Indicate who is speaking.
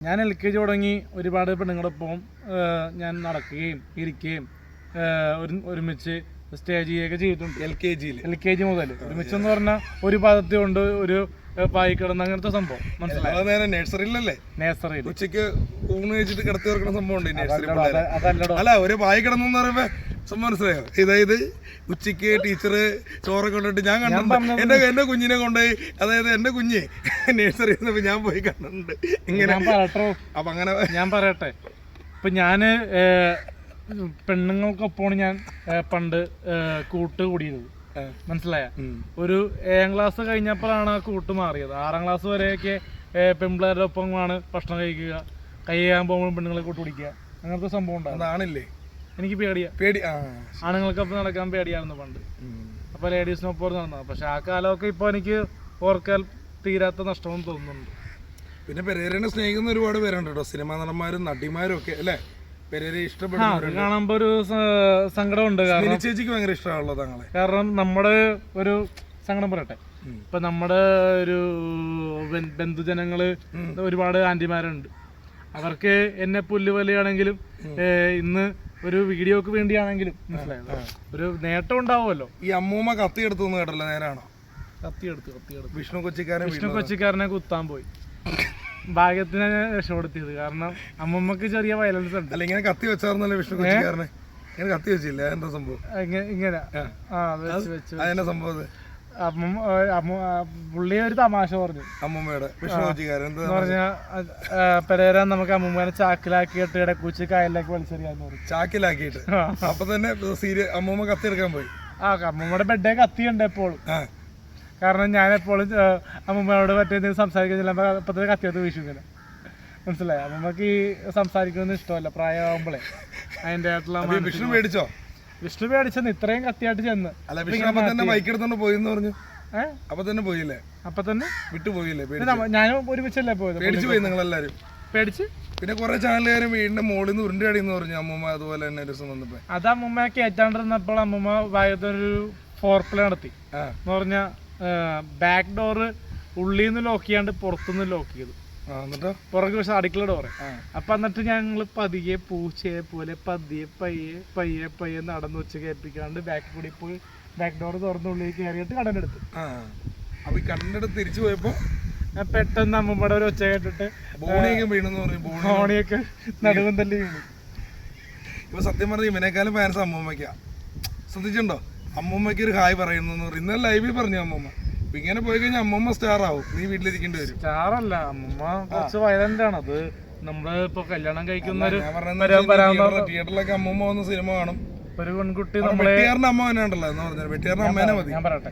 Speaker 1: ഞാൻ LKG തുടങ്ങി ഒരുപാട് പെണ്ണുങ്ങളൊപ്പം ഞാൻ നടക്കുകയും ഇരിക്കുകയും ഒരുമിച്ച് സ്റ്റേ ചെയ്യുകയൊക്കെ ചെയ്തിട്ടുണ്ട്. LKG മുതൽ ഒരുമിച്ചെന്ന് പറഞ്ഞാൽ ഒരു പാദത്തിൽ കൊണ്ട് ഒരു പായി കിടന്ന അങ്ങനത്തെ സംഭവം മനസ്സിലായി.
Speaker 2: നഴ്സറിയിൽ ഉച്ചക്ക് ഊണ് കഴിച്ചിട്ട് കിടത്തി വെക്കുന്ന സംഭവം ഉണ്ട്. അല്ല ഒരു പായി കിടന്നു പറയുമ്പോ സംഭവം മനസ്സിലായോ? ഇതായത് ഉച്ചക്ക് ടീച്ചർ ചോറൊക്കെ കൊണ്ടിട്ട് ഞാൻ കണ്ടിട്ടുണ്ട്. എന്റെ കുഞ്ഞിനെ കൊണ്ടുപോയി, അതായത് എന്റെ കുഞ്ഞ് നഴ്സറിയിൽ ഞാൻ പോയി കണ്ടിട്ടുണ്ട്. ഇങ്ങനെ
Speaker 1: അപ്പൊ അങ്ങനെ ഞാൻ പറയട്ടെ, ഇപ്പൊ ഞാന് പെണ്ണുങ്ങൾക്കൊപ്പമാണ് ഞാൻ പണ്ട് കൂട്ട് കൂടിയത്. മനസ്സിലായ ഒരു 7ാം ക്ലാസ് കഴിഞ്ഞപ്പോഴാണ് ആ കൂട്ട് മാറിയത്. 6ാം ക്ലാസ് വരെയൊക്കെ പെൺപിള്ളേരുടെ ഒപ്പമാണ് ഭക്ഷണം കഴിക്കുക, കൈ ചെയ്യാൻ പോകുമ്പോൾ പെണ്ണുങ്ങളെ കൂട്ട് പിടിക്കുക, അങ്ങനത്തെ സംഭവം ഉണ്ടാകും.
Speaker 2: ആണില്ലേ?
Speaker 1: എനിക്ക് പേടി ആണുങ്ങൾക്കൊപ്പം നടക്കാൻ പേടിയായിരുന്നു പണ്ട്. അപ്പൊ ലേഡീസിനൊപ്പം നടന്നത്. പക്ഷെ ആ കാലമൊക്കെ ഇപ്പൊ എനിക്ക് ഓർക്കാൻ തീരാത്ത നഷ്ടമെന്ന് തോന്നുന്നുണ്ട്.
Speaker 2: പിന്നെ പെരേരനെ സ്നേഹിക്കുന്ന ഒരുപാട് പേരുണ്ട് കേട്ടോ, സിനിമാ നടന്മാരും നടിമാരും ഒക്കെ അല്ലേ? പെരേരെ ഇഷ്ടപ്പെടുന്ന
Speaker 1: കാണുമ്പോ ഒരു സങ്കടമുണ്ട്. കാരണം
Speaker 2: ചേച്ചിക്ക് ഭയങ്കര ഇഷ്ടമാണല്ലോ താങ്കളെ.
Speaker 1: കാരണം നമ്മുടെ ഒരു സങ്കടം പറയട്ടെ, ഇപ്പൊ നമ്മുടെ ഒരു ബന്ധുജനങ്ങള് ഒരുപാട് ആന്റിമാരുണ്ട്. അവർക്ക് എന്നെ പുല്ലുവലിയാണെങ്കിലും ഇന്ന് ഒരു വീഡിയോക്ക് വേണ്ടിയാണെങ്കിലും മനസ്സിലായത് ഒരു നേട്ടം ഉണ്ടാവുമല്ലോ.
Speaker 2: ഈ അമ്മൂമ്മ കത്തിയെടുത്തു കേട്ടല്ലോ, നേരാണോ?
Speaker 1: കത്തിയെടുത്ത്
Speaker 2: വിഷ്ണു
Speaker 1: കൊച്ചിക്കാരനെ കുത്താൻ പോയി. ഭാഗ്യത്തിന് രക്ഷപ്പെടുത്തിയത്. കാരണം അമ്മമ്മക്ക് ചെറിയ വയലൻസ് ഉണ്ട്.
Speaker 2: അല്ല ഇങ്ങനെ കത്തി വെച്ചാർന്നല്ലേ വിഷ്ണു കൊച്ചിക്കാരനെ? ഇങ്ങനെ കത്തി വെച്ചില്ല, എന്താ സംഭവം?
Speaker 1: ഇങ്ങനെ
Speaker 2: സംഭവം
Speaker 1: പുള്ളി ഒരു തമാശ പറഞ്ഞു.
Speaker 2: അമ്മൂമ്മയുടെ വിഷ്ണു കൊച്ചിക്കാരൻ
Speaker 1: പറഞ്ഞ പെരേര നമുക്ക് അമ്മൂമ്മേനെ ചാക്കിലാക്കിയിട്ട് ഇടക്കൂച്ച് കായലിലേക്ക് വലിച്ചെറിയാന്ന് പറഞ്ഞു.
Speaker 2: ചാക്കിലാക്കിയിട്ട് അപ്പൊ തന്നെ അമ്മൂമ്മ കത്തി എടുക്കാൻ പോയി.
Speaker 1: അമ്മൂമ്മയുടെ ബെഡേ കത്തിയുണ്ട് എപ്പോഴും. കാരണം ഞാൻ എപ്പോഴും അമ്മൂമ്മയോട് മറ്റേന്തെങ്കിലും സംസാരിക്കുന്നില്ല, അപ്പൊ തന്നെ കത്തിയത്ത് വീശുന്നില്ല. മനസ്സിലായി? അമ്മമ്മക്ക് ഈ സംസാരിക്കുന്നത് ഇഷ്ടമല്ല പ്രായമാകുമ്പോഴേ. അതിന്റെ
Speaker 2: വിഷ്ണു പേടിച്ചോ?
Speaker 1: വിഷ്ണു പേടിച്ചെന്ന് ഇത്രയും കത്തിയായിട്ട് ചെന്ന്.
Speaker 2: ബൈക്ക് എടുത്തോണ്ട് പോയിന്ന് പറഞ്ഞു. അപ്പൊ തന്നെ പോയില്ലേ?
Speaker 1: അപ്പൊ തന്നെ
Speaker 2: വിട്ടുപോയില്ലേ?
Speaker 1: ഞാനും ഒരുമിച്ചല്ലേ പോയത്.
Speaker 2: പേടിച്ചു പോയി നിങ്ങളെല്ലാരും?
Speaker 1: പേടിച്ച്.
Speaker 2: പിന്നെ കുറെ ചാനലുകാരും വീടിന്റെ മുകളിൽ നിന്ന് ഉരുണ്ടടിയെന്ന് പറഞ്ഞു അമ്മൂമ്മ. അതുപോലെ തന്നെ ഒരു ദിവസം വന്നപ്പോ
Speaker 1: അത് അമ്മൂമ്മ കയറ്റാണ്ടിരുന്നപ്പോൾ അമ്മൂമ്മ ഭാഗത്തൊരു 4 നടത്തി. എന്ന് പറഞ്ഞാ ബാക്ക് ഡോറ് ഉള്ളിൽ നിന്ന് ലോക്ക് ചെയ്യാണ്ട് പുറത്തുനിന്ന് ലോക്ക് ചെയ്തു. പുറകെ പക്ഷെ അടുക്കള ഡോറ്. അപ്പൊ എന്നിട്ട് ഞങ്ങള് പതിയെ പൂച്ചയെ പോലെ പയ്യെ നടന്നു വെച്ച് കേൾപ്പിക്കാണ്ട് ബാക്കിൽ കൂടി പോയി ബാക്ക് ഡോർ തുറന്ന് ഉള്ളിൽ കയറിയിട്ട് കടലെടുത്തു.
Speaker 2: അപ്പൊ ഈ കടലെടുത്ത് തിരിച്ചു പോയപ്പോ
Speaker 1: പെട്ടെന്ന് അമ്മൂമ്മയുടെ ഒരു ഒച്ച കേട്ടിട്ട് ബോണിയൊക്കെ നടുവും തല്ലി വീണു.
Speaker 2: ഇപ്പൊ സത്യം പറഞ്ഞ ഇവനേക്കാളും ഫാൻസ് അമ്മൂമ്മയ്ക്കാ. ശ്രദ്ധിച്ചിട്ടുണ്ടോ? അമ്മൂമ്മയ്ക്ക് ഒരു ഹായ് പറയുന്നു. ഇന്നലെ ലൈവിൽ പറഞ്ഞു അമ്മൂമ്മ. ഇങ്ങനെ പോയി കഴിഞ്ഞാൽ അമ്മൂമ്മ സ്റ്റാർ ആവും, നീ വീട്ടിലിരിക്കേണ്ടി വരും.
Speaker 1: സ്റ്റാർ അല്ല, അമ്മൂമ്മ കുറച്ച് വയലന്റ് ആണ്. അത് നമ്മള് ഇപ്പൊ കല്യാണം കഴിക്കുന്ന
Speaker 2: തിയേറ്ററിലൊക്കെ അമ്മൂമ്മ വന്ന സിനിമ കാണും.
Speaker 1: ഒരു പെൺകുട്ടി
Speaker 2: വെട്ടിയാറിന്റെ അമ്മ തന്നെ ഉണ്ടല്ലോ എന്ന് പറഞ്ഞാൽ വെട്ടിയാറിന്റെ അമ്മേനെ മതി.
Speaker 1: ഞാൻ പറയട്ടെ,